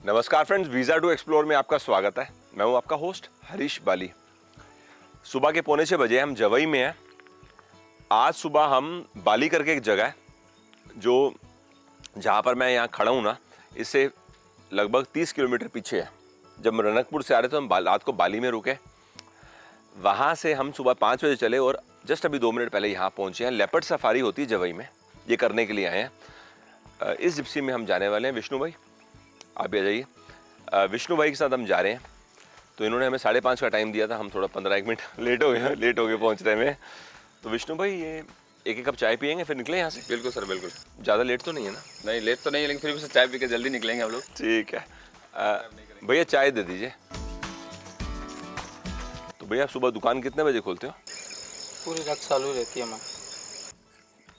नमस्कार friends, visa to explore में आपका स्वागत है। मैं हूं आपका होस्ट हरीश बाली। सुबह के 5:45 हम जवई में हैं। आज सुबह हम बाली करके एक जगह है जो जहां पर मैं यहाँ खड़ा हूँ ना, इससे लगभग 30 किलोमीटर पीछे है। जब हम रनकपुर से आ रहे तो हम रात को बाली में रुके। वहाँ से हम सुबह 5 बजे चले और जस्ट अभी 2 मिनट पहले यहाँ पहुँचे हैं। लेपर्ड सफारी होती है जवई में, ये करने के लिए आए हैं। इस जिप्सी में हम जाने वाले हैं। विष्णु भाई आप भी आ जाइए। विष्णु भाई के साथ हम जा रहे हैं। तो इन्होंने हमें 5:30 का टाइम दिया था, हम थोड़ा 15-1 मिनट लेट हो गए पहुंचने में। तो विष्णु भाई ये एक कप चाय पियेंगे फिर निकले यहाँ से? बिल्कुल सर, बिल्कुल। ज़्यादा लेट तो नहीं है ना? नहीं, लेट तो नहीं है, लेकिन फिर भी चाय पी के जल्दी निकलेंगे हम लोग। ठीक है। भैया चाय दे दीजिए। तो भैया सुबह दुकान कितने बजे खोलते हो? पूरी रात चालू रहती है।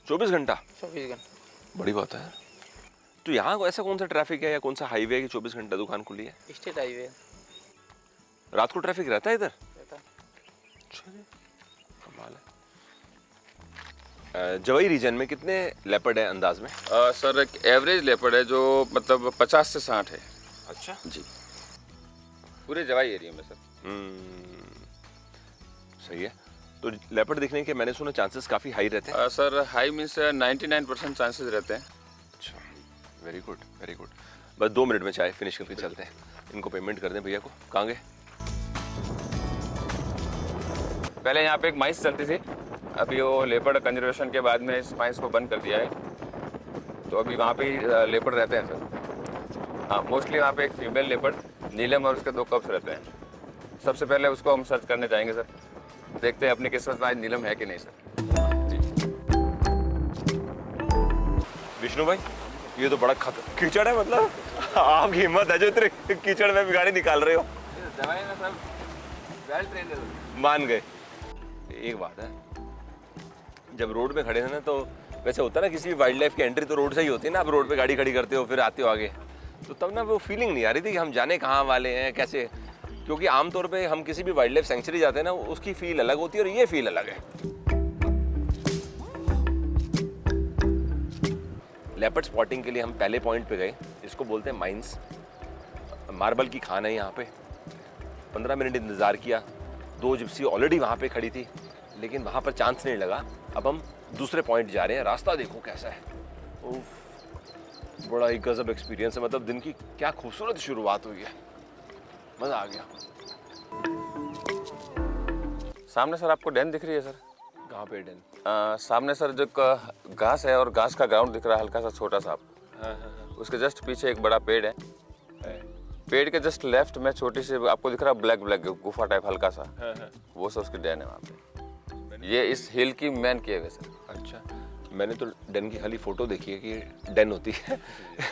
24 घंटा? 24 घंटा। बड़ी बात है। तो यहाँ ऐसा कौन सा ट्रैफिक है या कौन सा हाईवे है कि 24 घंटा दुकान खुली है? State highway. रात को ट्रैफिक रहता है इधर? अच्छा जी, कमाल है। जवई रीजन में कितने लेपर्ड है अंदाज में? सर एक एवरेज लेपर्ड है जो मतलब 50 से 60 है। अच्छा जी, पूरे जवाई एरिया में सर। सही है। तो लेपर्ड दिखने के मैंने सुना चांसेस काफ़ी हाई रहते हैं। सर हाई मीन्स 99% चांसेस रहते हैं। अच्छा, वेरी गुड वेरी गुड। बस 2 मिनट में चाय फिनिश करके चलते हैं। इनको पेमेंट कर दें भैया को। कहाँ गए? पहले यहाँ पे एक माइस चलती थी, अभी वो लेपर्ड कंजर्वेशन के बाद में इस माइस को बंद कर दिया है। तो अभी वहाँ पे ही लेपर्ड रहते हैं सर। हाँ, मोस्टली वहाँ पे एक फीमेल लेपर्ड नीलम और उसके 2 कप्स रहते हैं। सबसे पहले उसको हम सर्च करने जाएंगे सर। देखते हैं अपनी किस्मत में आज नीलम है कि नहीं सर। विष्णु भाई ये तो बड़ा कीचड़ है, मतलब आपकी हिम्मत है जो इतने कीचड़ में भी गाड़ी निकाल रहे हो। जवाई में सर वेल ट्रेन्ड है। मान गए। एक बात है, जब रोड पे खड़े हैं ना, तो वैसे होता है ना किसी भी वाइल्ड लाइफ की एंट्री तो रोड से ही होती है ना। आप रोड पे गाड़ी खड़ी करते हो फिर आते हो आगे, तो तब ना वो फीलिंग नहीं आ रही थी कि हम जाने कहाँ वाले हैं कैसे। क्योंकि आमतौर पे हम किसी भी वाइल्ड लाइफ सेंचुरी जाते हैं ना, उसकी फील अलग होती है और ये फील अलग है। लेपर्ड स्पॉटिंग के लिए हम पहले पॉइंट पे गए, इसको बोलते हैं माइंस। मार्बल की खान है यहाँ पे। 15 मिनट इंतज़ार किया। 2 जिप्सी ऑलरेडी वहाँ पे खड़ी थी, लेकिन वहाँ पर चांस नहीं लगा। अब हम दूसरे पॉइंट जा रहे हैं। रास्ता देखो कैसा है। उफ, बड़ा ही गजब एक्सपीरियंस है। मतलब दिन की क्या खूबसूरत शुरुआत हुई है, मज़ा आ गया। सामने सर आपको डैन दिख रही है सर? कहाँ पे डैन? सामने सर जो घास है और घास का ग्राउंड दिख रहा है हल्का सा छोटा सा। हाँ। उसके जस्ट पीछे एक बड़ा पेड़ है। पेड़ के जस्ट लेफ्ट में छोटी सी आपको दिख रहा है ब्लैक गुफा टाइप हल्का सा। वो सर उसकी डैन है वहाँ पे। ये इस हिल की मेन केव है सर। अच्छा, मैंने तो डैन की खाली फोटो देखी है कि डैन होती है।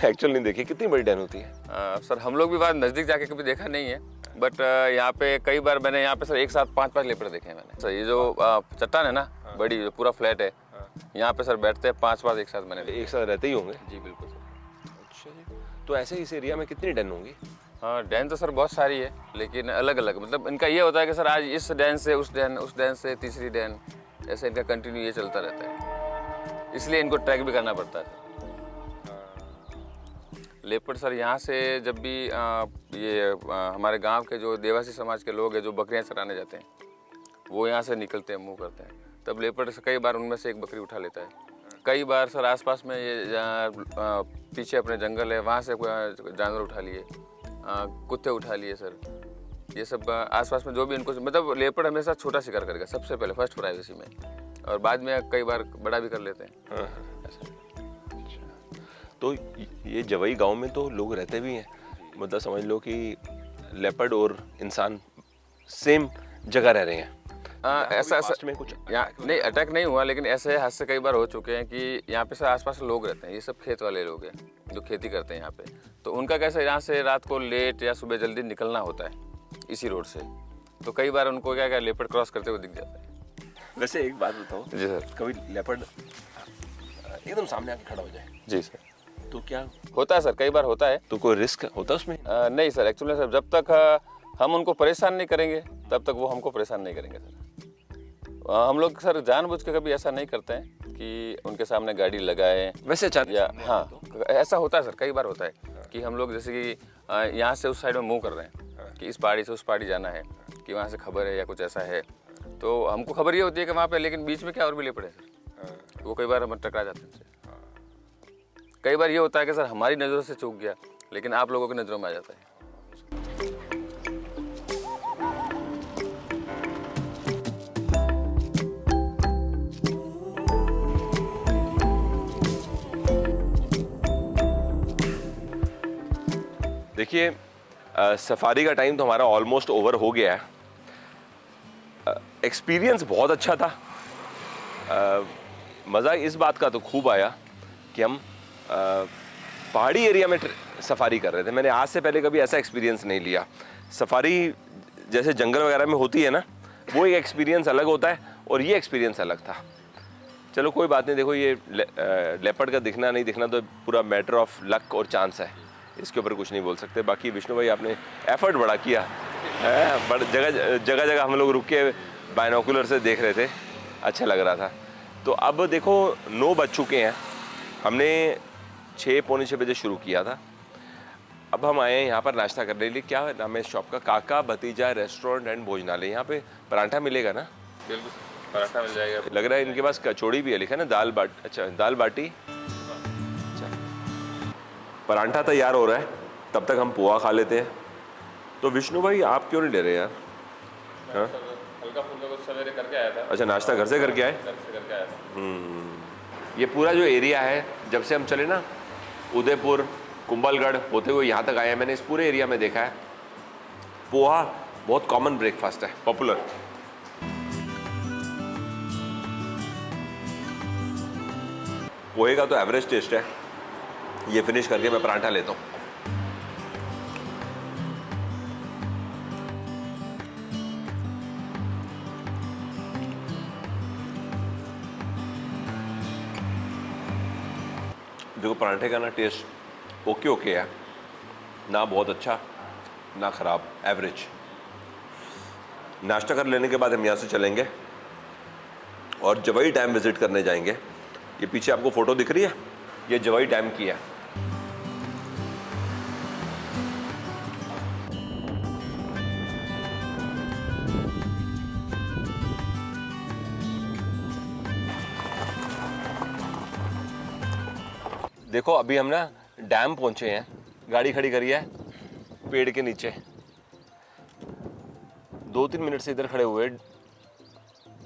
एक्चुअल नहीं देखी। कितनी बड़ी डैन होती है? सर हम लोग भी वहाँ नज़दीक जाके कभी देखा नहीं है, बट यहाँ पे कई बार मैंने यहाँ पे सर एक साथ 5-5 लेपर्ड देखे हैं मैंने। सर ये जो चट्टान है ना, बड़ी जो पूरा फ्लैट है, यहाँ पे सर बैठते हैं 5 एक साथ मैंने देखे। एक साथ रहते ही होंगे? जी बिल्कुल सर। अच्छा जी। तो ऐसे इस एरिया में कितनी डैन होंगी? हाँ, डैन तो सर बहुत सारी है, लेकिन अलग अलग मतलब इनका ये होता है कि सर आज इस डैन से उस डैन से तीसरी डैन, ऐसे इनका कंटिन्यू ये चलता रहता है। इसलिए इनको ट्रैक भी करना पड़ता है। लेपर्ड सर यहाँ से जब भी हमारे गांव के जो देवासी समाज के लोग हैं जो बकरियाँ चराने जाते हैं, वो यहाँ से निकलते हैं, मूव करते हैं, तब लेपर्ड से कई बार उनमें से एक बकरी उठा लेता है। कई बार सर आसपास में ये पीछे अपने जंगल है, वहाँ से जानवर उठा लिए, कुत्ते उठा लिए सर। ये सब आसपास में जो भी इनको मतलब लेपर्ड हमेशा छोटा शिकार करेगा सबसे पहले, फर्स्ट प्राइवेसी में, और बाद में कई बार बड़ा भी कर लेते हैं। ऐसा। तो ये जवई गांव में तो लोग रहते भी हैं, मतलब समझ लो कि लेपर्ड और इंसान सेम जगह रह रहे हैं। ऐसा में कुछ यहाँ नहीं अटैक नहीं हुआ, लेकिन ऐसे हादसे कई बार हो चुके हैं कि यहाँ पे सर आसपास लोग रहते हैं, ये सब खेत वाले लोग हैं जो खेती करते हैं यहाँ पे। तो उनका कैसे यहाँ से रात को लेट या सुबह जल्दी निकलना होता है इसी रोड से, तो कई बार उनको क्या लेपर्ड क्रॉस करते हुए दिख जाता है। वैसे एक बात बताओ जी सर, कभी लेपर्ड एकदम सामने आके खड़ा हो जाए जी सर, तो क्या होता है सर, कई बार होता है। तो कोई रिस्क होता है उसमें? नहीं सर, एक्चुअली सर जब तक हम उनको परेशान नहीं करेंगे तब तक वो हमको परेशान नहीं करेंगे सर। हम लोग सर जानबूझ के कभी ऐसा नहीं करते हैं कि उनके सामने गाड़ी लगाएं। वैसे या हाँ, ऐसा होता है सर, कई बार होता है कि हम लोग जैसे कि यहाँ से उस साइड में मूव कर रहे हैं कि इस पहाड़ी से उस पहाड़ी जाना है, कि वहाँ से खबर है या कुछ ऐसा है। तो हमको खबर ये होती है कि वहाँ पे, लेकिन बीच में क्या और भी ले पड़े सर, वो कई बार हम टकरा जाते हैं उनसे। कई बार ये होता है कि सर हमारी नज़रों से चूक गया, लेकिन आप लोगों की नज़रों में आ जाता है। देखिए सफारी का टाइम तो हमारा ऑलमोस्ट ओवर हो गया है। एक्सपीरियंस बहुत अच्छा था। मज़ा इस बात का तो खूब आया कि हम पहाड़ी एरिया में सफारी कर रहे थे। मैंने आज से पहले कभी ऐसा एक्सपीरियंस नहीं लिया। सफारी जैसे जंगल वगैरह में होती है ना, वो एक एक्सपीरियंस अलग होता है और ये एक्सपीरियंस अलग था। चलो कोई बात नहीं। देखो ये लेपर्ड का दिखना नहीं दिखना तो पूरा मैटर ऑफ लक और चांस है, इसके ऊपर कुछ नहीं बोल सकते। बाकी विष्णु भाई आपने एफर्ट बड़ा किया है, बट जगह जगह हम लोग रुक के बाइनोकुलर से देख रहे थे, अच्छा लग रहा था। तो अब देखो 9 बज चुके हैं, हमने 6 पौने 6 बजे शुरू किया था। अब हम आए हैं यहाँ पर नाश्ता करने के लिए। क्या नाम है इस शॉप का? काका भतीजा रेस्टोरेंट एंड भोजनालय। यहाँ पे पराठा मिलेगा ना? बिल्कुल पराठा मिल जाएगा। लग रहा है इनके पास कचौड़ी भी है, लिखा है ना दाल बाटी। अच्छा दाल बाटी। अच्छा पराठा तैयार हो रहा है, तब तक हम पोहा खा लेते हैं। तो विष्णु भाई आप क्यों नहीं ले रहे यार? हाँ हल्का फुल्का कुछ सवेरे करके आया था। अच्छा नाश्ता घर से करके आए? घर से करके आया था। ये पूरा जो एरिया है, जब से हम चले ना उदयपुर कुंभलगढ़ होते हुए यहाँ तक आए हैं, मैंने इस पूरे एरिया में देखा है पोहा बहुत कॉमन ब्रेकफास्ट है, पॉपुलर। पोहे का तो एवरेज टेस्ट है। ये फिनिश करके मैं पराठा लेता हूँ। देखो पराठे का ना टेस्ट ओके ओके है, ना बहुत अच्छा ना ख़राब, एवरेज। नाश्ता कर लेने के बाद हम यहाँ से चलेंगे और जवाई डैम विज़िट करने जाएंगे। ये पीछे आपको फ़ोटो दिख रही है, ये जवाई डैम की है। देखो अभी हम ना डैम पहुंचे हैं, गाड़ी खड़ी करी है पेड़ के नीचे। 2-3 मिनट से इधर खड़े हुए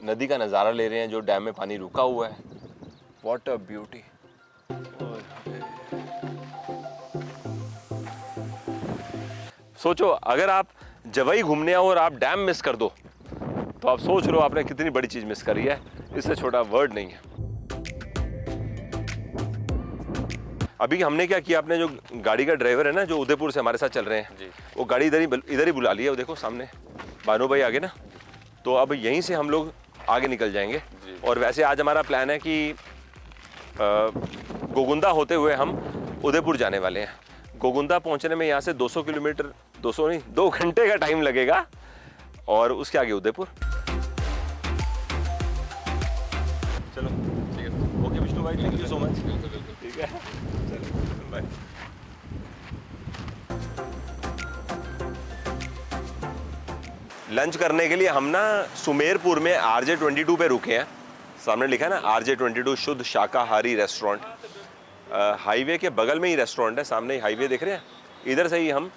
नदी का नज़ारा ले रहे हैं, जो डैम में पानी रुका हुआ है। What a beauty. सोचो अगर आप जवाई घूमने आओ और आप डैम मिस कर दो, तो आप सोच लो आपने कितनी बड़ी चीज़ मिस करी है। इससे छोटा वर्ड नहीं है। अभी हमने क्या किया, अपने जो गाड़ी का ड्राइवर है ना, जो उदयपुर से हमारे साथ चल रहे हैं जी, वो गाड़ी इधर ही बुला लिया। वो देखो सामने बानो भाई आगे ना, तो अब यहीं से हम लोग आगे निकल जाएंगे। और वैसे आज हमारा प्लान है कि गोगुंदा होते हुए हम उदयपुर जाने वाले हैं। गोगुंदा पहुंचने में यहाँ से 200 किलोमीटर, 200 नहीं 2 घंटे का टाइम लगेगा, और उसके आगे उदयपुर। चलो ठीक है, ओके विष्णु भाई, थैंक यू सो मच। ठीक है बाय। लंच करने के लिए हम ना सुमेरपुर में RJ22 पे रुके हैं। सामने लिखा है ना RJ22 शुद्ध शाकाहारी रेस्टोरेंट। हाईवे के बगल में ही रेस्टोरेंट है, सामने ही हाईवे देख रहे हैं। इधर से ही हम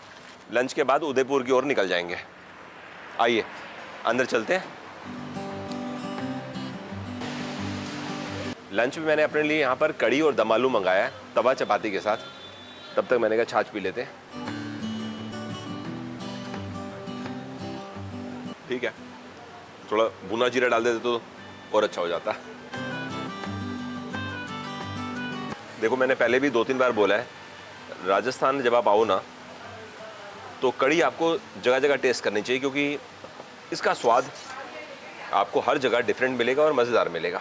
लंच के बाद उदयपुर की ओर निकल जाएंगे। आइए अंदर चलते हैं। लंच में मैंने अपने लिए यहाँ पर कड़ी और दम आलू मंगाया है, तवा चपाती के साथ। तब तक मैंने कहा छाछ पी लेते हैं। ठीक है, थोड़ा भुना जीरा डाल देते तो और अच्छा हो जाता। देखो मैंने पहले भी 2-3 बार बोला है, राजस्थान में जब आप आओ ना, तो कड़ी आपको जगह जगह टेस्ट करनी चाहिए, क्योंकि इसका स्वाद आपको हर जगह डिफरेंट मिलेगा और मज़ेदार मिलेगा।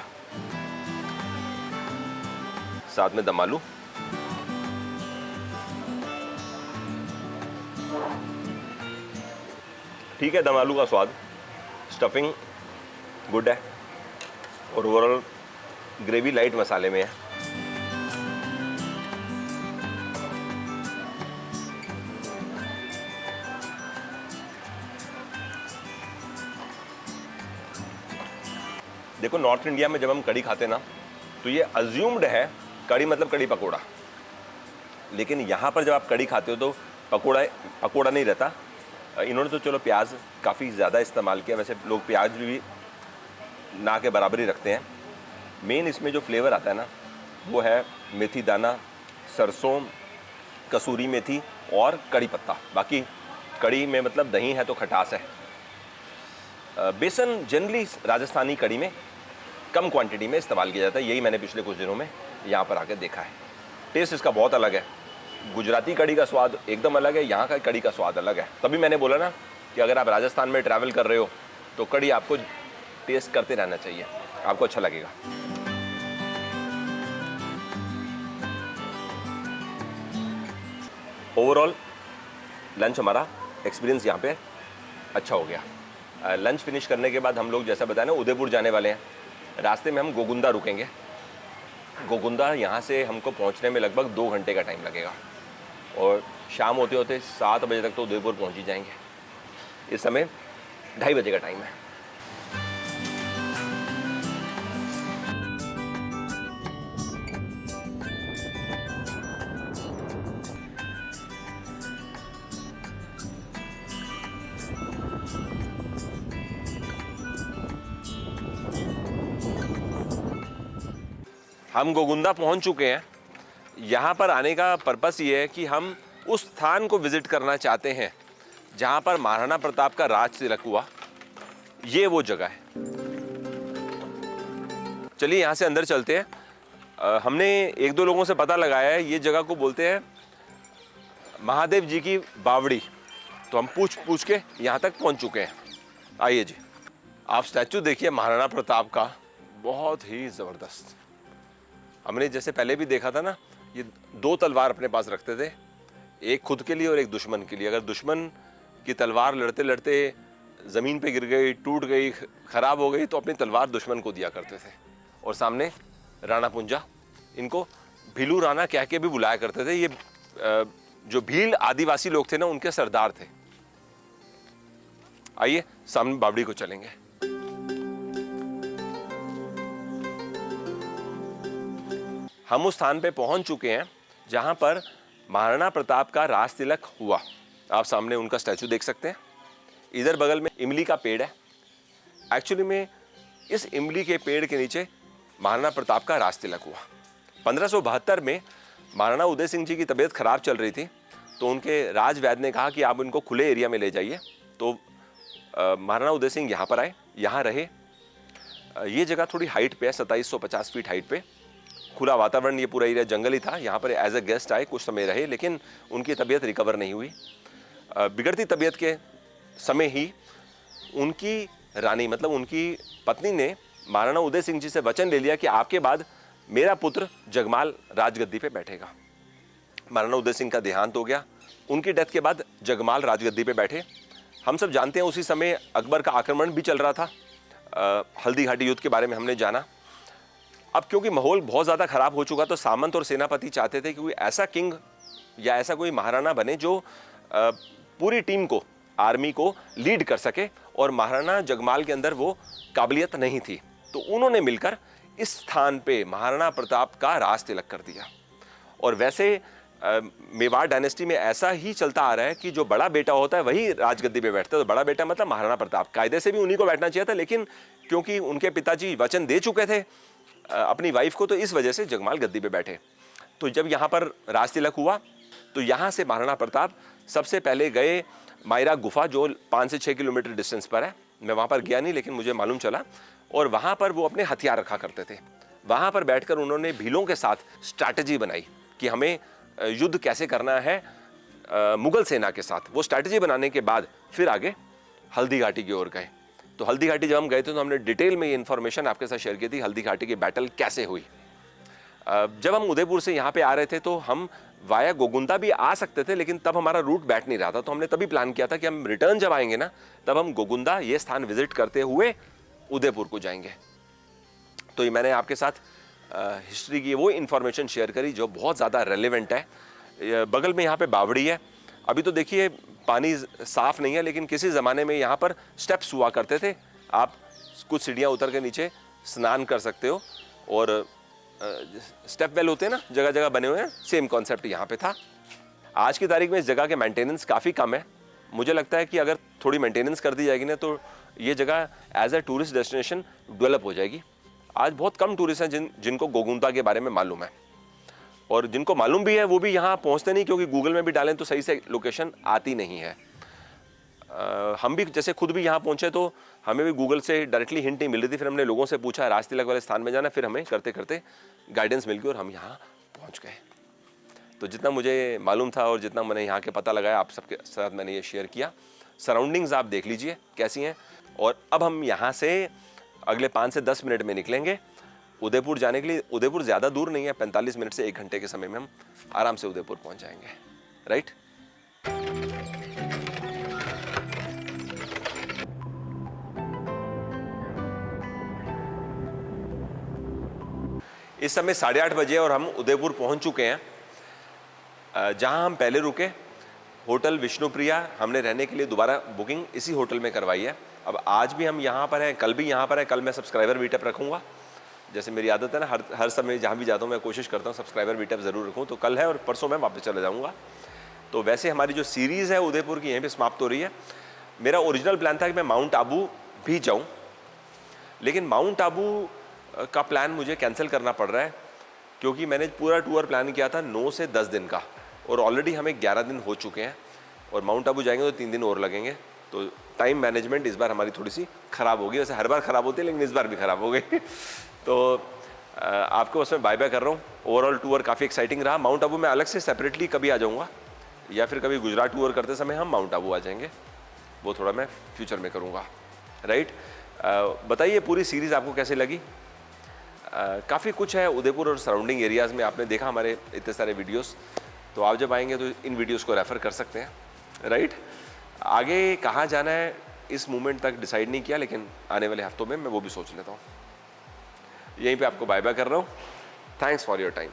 साथ में दम आलू। ठीक है, दम आलू का स्वाद, स्टफिंग गुड है, और ओवरऑल ग्रेवी लाइट मसाले में है। देखो नॉर्थ इंडिया में जब हम कड़ी खाते ना तो ये अज्यूम्ड है कड़ी मतलब कड़ी पकोड़ा, लेकिन यहाँ पर जब आप कड़ी खाते हो तो पकोड़ा नहीं रहता। इन्होंने तो चलो प्याज काफ़ी ज़्यादा इस्तेमाल किया, वैसे लोग प्याज भी ना के बराबर ही रखते हैं। मेन इसमें जो फ्लेवर आता है ना वो है मेथी दाना, सरसों, कसूरी मेथी और कड़ी पत्ता। बाकी कड़ी में मतलब दही है तो खटास है। बेसन जनरली राजस्थानी कड़ी में कम क्वांटिटी में इस्तेमाल किया जाता है, यही मैंने पिछले कुछ दिनों में यहाँ पर आकर देखा है। टेस्ट इसका बहुत अलग है। गुजराती कड़ी का स्वाद एकदम अलग है, यहाँ का कड़ी का स्वाद अलग है। तभी मैंने बोला ना कि अगर आप राजस्थान में ट्रैवल कर रहे हो तो कड़ी आपको टेस्ट करते रहना चाहिए, आपको अच्छा लगेगा। ओवरऑल लंच हमारा एक्सपीरियंस यहाँ पे अच्छा हो गया। लंच फिनिश करने के बाद हम लोग जैसा बताया ना उदयपुर जाने वाले हैं। रास्ते में हम गोगुंदा रुकेंगे। गोगुंदा यहाँ से हमको पहुँचने में लगभग 2 घंटे का टाइम लगेगा और शाम होते होते 7 बजे तक तो उदयपुर पहुँच ही जाएंगे। इस समय 2:30 बजे का टाइम है। हम गोगुंदा पहुंच चुके हैं। यहाँ पर आने का पर्पस ये है कि हम उस स्थान को विजिट करना चाहते हैं जहाँ पर महाराणा प्रताप का राज तिलक हुआ। ये वो जगह है। चलिए यहाँ से अंदर चलते हैं। हमने 1-2 लोगों से पता लगाया है ये जगह को बोलते हैं महादेव जी की बावड़ी। तो हम पूछ के यहाँ तक पहुँच चुके हैं। आइए जी, आप स्टैचू देखिए महाराणा प्रताप का, बहुत ही ज़बरदस्त। हमने जैसे पहले भी देखा था ना, ये 2 तलवार अपने पास रखते थे, एक खुद के लिए और एक दुश्मन के लिए। अगर दुश्मन की तलवार लड़ते लड़ते ज़मीन पे गिर गई, टूट गई, ख़राब हो गई तो अपनी तलवार दुश्मन को दिया करते थे। और सामने राणा पुंजा, इनको भीलू राणा कह के भी बुलाया करते थे। ये जो भील आदिवासी लोग थे ना उनके सरदार थे। आइए सामने बावड़ी को चलेंगे। हम उस स्थान पे पहुंच चुके हैं जहां पर महाराणा प्रताप का राज तिलक हुआ। आप सामने उनका स्टैचू देख सकते हैं। इधर बगल में इमली का पेड़ है। एक्चुअली में इस इमली के पेड़ के नीचे महाराणा प्रताप का राज तिलक हुआ। 1572 में महाराणा उदय सिंह जी की तबीयत खराब चल रही थी तो उनके राजवैद्य ने कहा कि आप इनको खुले एरिया में ले जाइए। तो महाराणा उदय सिंह यहाँ पर आए, यहाँ रहे। ये जगह थोड़ी हाइट पे है, 2750 फीट हाइट पे। खुला वातावरण, ये पूरा एरिया जंगल ही था। यहाँ पर एज ए गेस्ट आए, कुछ समय रहे, लेकिन उनकी तबीयत रिकवर नहीं हुई। बिगड़ती तबीयत के समय ही उनकी रानी मतलब उनकी पत्नी ने महाराणा उदय सिंह जी से वचन ले लिया कि आपके बाद मेरा पुत्र जगमाल राजगद्दी पे बैठेगा। महाराणा उदय सिंह का देहांत हो गया। उनकी डेथ के बाद जगमाल राजगद्दी पे बैठे। हम सब जानते हैं उसी समय अकबर का आक्रमण भी चल रहा था। हल्दी घाटी युद्ध के बारे में हमने जाना। अब क्योंकि माहौल बहुत ज़्यादा ख़राब हो चुका तो सामंत और सेनापति चाहते थे कि कोई ऐसा किंग या ऐसा कोई महाराणा बने जो पूरी टीम को, आर्मी को लीड कर सके, और महाराणा जगमाल के अंदर वो काबिलियत नहीं थी। तो उन्होंने मिलकर इस स्थान पे महाराणा प्रताप का राज तिलक कर दिया। और वैसे मेवाड़ डायनेस्टी में ऐसा ही चलता आ रहा है कि जो बड़ा बेटा होता है वही राजगद्दी पे बैठता है। तो बड़ा बेटा मतलब महाराणा प्रताप, कायदे से भी उन्हीं को बैठना चाहिए था, लेकिन क्योंकि उनके पिताजी वचन दे चुके थे अपनी वाइफ को, तो इस वजह से जगमाल गद्दी पे बैठे। तो जब यहाँ पर राज तिलक हुआ तो यहाँ से महाराणा प्रताप सबसे पहले गए मायरा गुफा, जो 5 से 6 किलोमीटर डिस्टेंस पर है। मैं वहाँ पर गया नहीं, लेकिन मुझे मालूम चला। और वहाँ पर वो अपने हथियार रखा करते थे। वहाँ पर बैठकर उन्होंने भीलों के साथ स्ट्रैटेजी बनाई कि हमें युद्ध कैसे करना है मुगल सेना के साथ। वो स्ट्रैटेजी बनाने के बाद फिर आगे हल्दी घाटी की ओर गए। तो हल्दी घाटी जब हम गए थे तो हमने डिटेल में ये इन्फॉर्मेशन आपके साथ शेयर की थी, हल्दी घाटी की बैटल कैसे हुई। जब हम उदयपुर से यहाँ पे आ रहे थे तो हम वाया गोगुंदा भी आ सकते थे, लेकिन तब हमारा रूट बैठ नहीं रहा था। तो हमने तभी प्लान किया था कि हम रिटर्न जब आएंगे ना, तब हम गोगुंदा ये स्थान विजिट करते हुए उदयपुर को जाएंगे। तो ये मैंने आपके साथ हिस्ट्री की वो इन्फॉर्मेशन शेयर करी जो बहुत ज़्यादा रेलिवेंट है। बगल में यहाँ पे बावड़ी है। अभी तो देखिए पानी साफ नहीं है, लेकिन किसी ज़माने में यहाँ पर स्टेप्स हुआ करते थे। आप कुछ सीढ़ियाँ उतर के नीचे स्नान कर सकते हो। और स्टेप वेल होते हैं ना, जगह जगह बने हुए हैं, सेम कॉन्सेप्ट यहाँ पे था। आज की तारीख में इस जगह के मेंटेनेंस काफ़ी कम है। मुझे लगता है कि अगर थोड़ी मेंटेनेंस कर दी जाएगी ना तो ये जगह as a tourist destination develop हो जाएगी। आज बहुत कम टूरिस्ट हैं जिनको गोगुंता के बारे में मालूम है, और जिनको मालूम भी है वो भी यहाँ पहुँचते नहीं, क्योंकि गूगल में भी डालें तो सही से लोकेशन आती नहीं है। हम भी जैसे खुद भी यहाँ पहुँचे तो हमें भी गूगल से डायरेक्टली हिंट नहीं मिल रही थी। फिर हमने लोगों से पूछा राज तिलक वाले स्थान में जाना, फिर हमें करते करते गाइडेंस मिल गई और हम यहाँ पहुँच गए। तो जितना मुझे मालूम था और जितना मैंने यहाँ के पता लगाया, आप सबके साथ मैंने ये शेयर किया। सराउंडिंग्स आप देख लीजिए कैसी हैं। और अब हम यहाँ से अगले 5 से 10 मिनट में निकलेंगे उदयपुर जाने के लिए। उदयपुर ज़्यादा दूर नहीं है, 45 मिनट से 1 घंटे के समय में हम आराम से उदयपुर पहुँच जाएंगे, राइट। इस समय 8:30 बजे और हम उदयपुर पहुँच चुके हैं। जहाँ हम पहले रुके होटल विष्णुप्रिया, हमने रहने के लिए दोबारा बुकिंग इसी होटल में करवाई है। अब आज भी हम यहाँ पर हैं, कल भी यहाँ पर हैं। कल मैं सब्सक्राइबर मीटअप रखूँगा, जैसे मेरी आदत है ना, हर समय जहाँ भी जाता हूँ मैं कोशिश करता हूँ सब्सक्राइबर मीटअप ज़रूर रखूँ। तो कल है और परसों मैं वापस चला जाऊँगा। तो वैसे हमारी जो सीरीज़ है उदयपुर की यहीं पर समाप्त हो रही है। मेरा ओरिजिनल प्लान था कि मैं माउंट आबू भी जाऊँ, लेकिन माउंट आबू का प्लान मुझे कैंसिल करना पड़ रहा है, क्योंकि मैंने पूरा टूर प्लान किया था 9 से 10 दिन का, और ऑलरेडी हमें 11 दिन हो चुके हैं। और माउंट आबू जाएंगे तो 3 दिन और लगेंगे। तो टाइम मैनेजमेंट इस बार हमारी थोड़ी सी ख़राब होगी। वैसे हर बार ख़राब होती है, लेकिन इस बार भी ख़राब हो गई। तो आपको उसमें बाय बाय कर रहा हूँ। ओवरऑल टूर काफ़ी एक्साइटिंग रहा। माउंट आबू मैं अलग से सेपरेटली कभी आ जाऊँगा, या फिर कभी गुजरात टूर करते समय हम माउंट आबू आ जाएंगे। वो थोड़ा मैं फ्यूचर में करूँगा, राइट। बताइए पूरी सीरीज़ आपको कैसे लगी। काफ़ी कुछ है उदयपुर और सराउंडिंग एरियाज़ में, आपने देखा हमारे इतने सारे वीडियोस। तो आप जब आएंगे तो इन वीडियोस को रेफ़र कर सकते हैं, राइट। आगे कहाँ जाना है इस मोमेंट तक डिसाइड नहीं किया, लेकिन आने वाले हफ्तों में मैं वो भी सोच लेता हूँ। यहीं पे आपको बाय बाय कर रहा हूँ। Thanks for your time.